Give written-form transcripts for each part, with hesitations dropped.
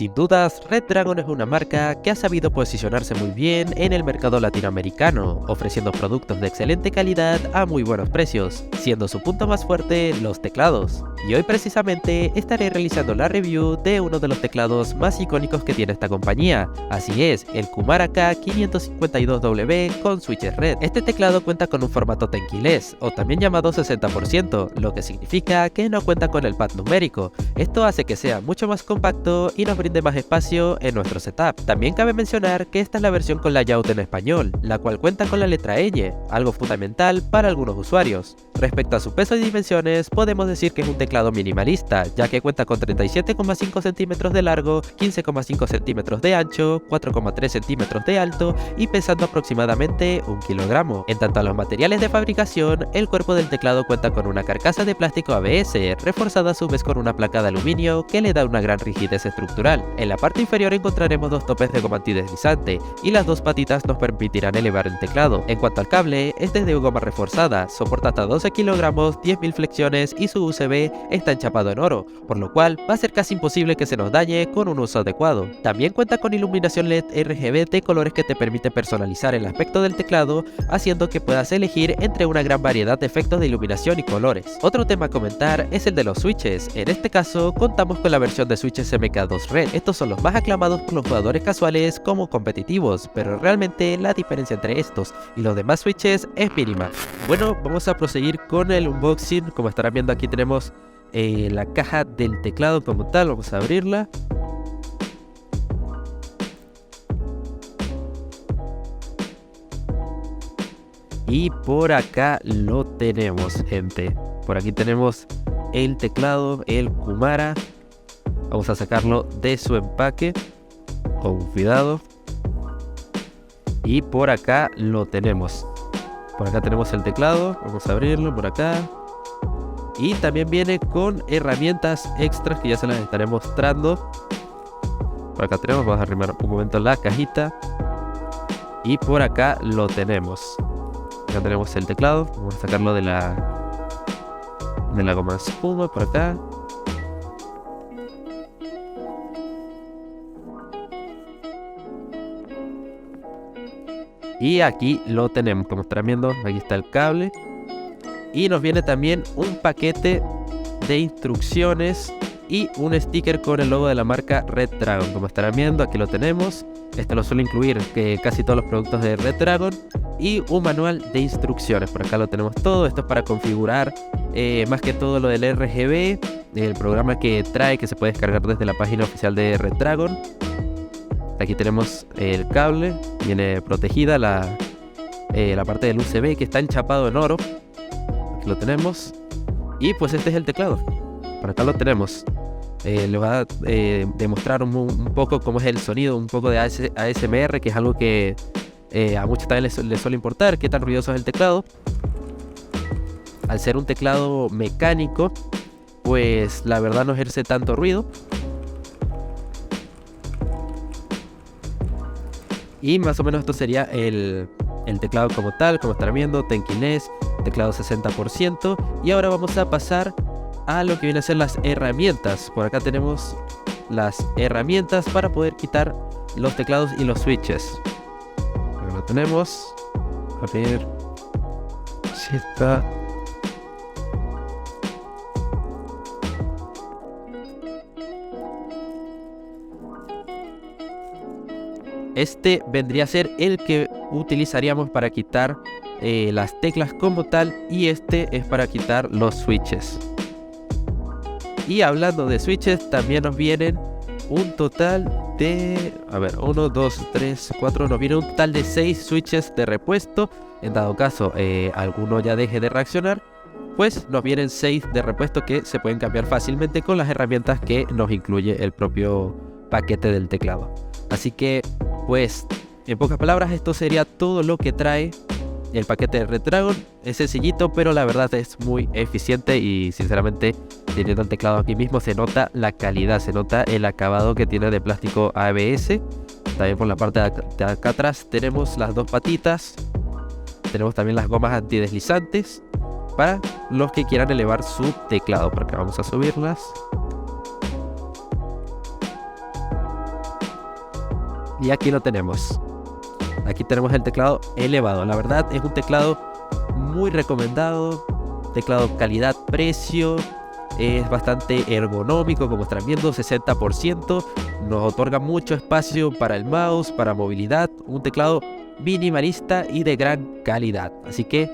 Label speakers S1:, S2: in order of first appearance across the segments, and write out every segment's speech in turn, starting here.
S1: Sin dudas, Red Dragon es una marca que ha sabido posicionarse muy bien en el mercado latinoamericano, ofreciendo productos de excelente calidad a muy buenos precios, siendo su punto más fuerte los teclados. Y hoy precisamente estaré realizando la review de uno de los teclados más icónicos que tiene esta compañía, así es, el Kumara K552W con switches Red. Este teclado cuenta con un formato tenkeyless, o también llamado 60%, lo que significa que no cuenta con el pad numérico. Esto hace que sea mucho más compacto y nos brinde más espacio en nuestro setup. También cabe mencionar que esta es la versión con layout en español, la cual cuenta con la letra Ñ, algo fundamental para algunos usuarios. Respecto a su peso y dimensiones, podemos decir que es un teclado minimalista, ya que cuenta con 37,5 centímetros de largo, 15,5 centímetros de ancho, 4,3 centímetros de alto y pesando aproximadamente 1 kilogramo. En tanto a los materiales de fabricación, el cuerpo del teclado cuenta con una carcasa de plástico ABS, reforzada a su vez con una placa de aluminio que le da una gran rigidez estructural. En la parte inferior encontraremos dos topes de goma antideslizante y las dos patitas nos permitirán elevar el teclado. En cuanto al cable, este es de goma reforzada, soporta hasta 12 kilogramos, 10.000 flexiones y su USB está enchapado en oro, por lo cual va a ser casi imposible que se nos dañe con un uso adecuado. También cuenta con iluminación LED RGB de colores que te permite personalizar el aspecto del teclado, haciendo que puedas elegir entre una gran variedad de efectos de iluminación y colores. Otro tema a comentar es el de los switches. En este caso contamos con la versión de switches MK2 Red. Estos son los más aclamados por los jugadores casuales como competitivos, pero realmente la diferencia entre estos y los demás switches es mínima. Bueno, vamos a proseguir con el unboxing. Como estarán viendo, aquí tenemos la caja del teclado como tal. Vamos a abrirla. Y por acá lo tenemos, gente. Por aquí tenemos el teclado, el Kumara. Vamos a sacarlo de su empaque con cuidado. Y por acá lo tenemos. Por acá tenemos el teclado. Vamos a abrirlo por acá. Y también viene con herramientas extras que ya se las estaré mostrando. Por acá tenemos, vamos a arrimar un momento la cajita. Y por acá lo tenemos. Acá tenemos el teclado. Vamos a sacarlo de la goma espuma por acá. Y aquí lo tenemos, como estarán viendo, aquí está el cable. Y nos viene también un paquete de instrucciones y un sticker con el logo de la marca Red Dragon. Como estarán viendo, aquí lo tenemos. Esto lo suele incluir casi todos los productos de Red Dragon. Y un manual de instrucciones. Por acá lo tenemos todo. Esto es para configurar más que todo lo del RGB, el programa que trae, que se puede descargar desde la página oficial de Red Dragon. Aquí tenemos el cable. Viene protegida la parte del USB que está enchapado en oro. Aquí lo tenemos. Y pues este es el teclado. Por acá lo tenemos. Le va a demostrar un poco cómo es el sonido, un poco de ASMR, que es algo que a muchos también les suele importar, qué tan ruidoso es el teclado. Al ser un teclado mecánico, pues la verdad no ejerce tanto ruido. Y más o menos esto sería el teclado como tal, como estarán viendo, tenkeyless, teclado 60%. Y ahora vamos a pasar a lo que viene a ser las herramientas. Por acá tenemos las herramientas para poder quitar los teclados y los switches. Acá lo tenemos. A ver si está. Este vendría a ser el que utilizaríamos para quitar las teclas como tal, y este es para quitar los switches. Y hablando de switches, también nos vienen un total de, 1, 2, 3, 4, nos viene un total de 6 switches de repuesto. En dado caso alguno ya deje de reaccionar, pues nos vienen 6 de repuesto que se pueden cambiar fácilmente con las herramientas que nos incluye el propio paquete del teclado. Así que, pues, en pocas palabras, esto sería todo lo que trae el paquete de Red Dragon. Es sencillito, pero la verdad es muy eficiente y sinceramente, teniendo el teclado aquí mismo, se nota la calidad, se nota el acabado que tiene de plástico ABS. También por la parte de acá atrás tenemos las dos patitas. Tenemos también las gomas antideslizantes para los que quieran elevar su teclado. Por acá vamos a subirlas. Y aquí lo tenemos. Aquí tenemos el teclado elevado. La verdad es un teclado muy recomendado. Teclado calidad-precio. Es bastante ergonómico, como están viendo, 60%. Nos otorga mucho espacio para el mouse, para movilidad. Un teclado minimalista y de gran calidad. Así que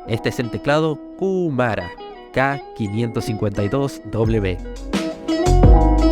S1: este es el teclado Kumara K552W.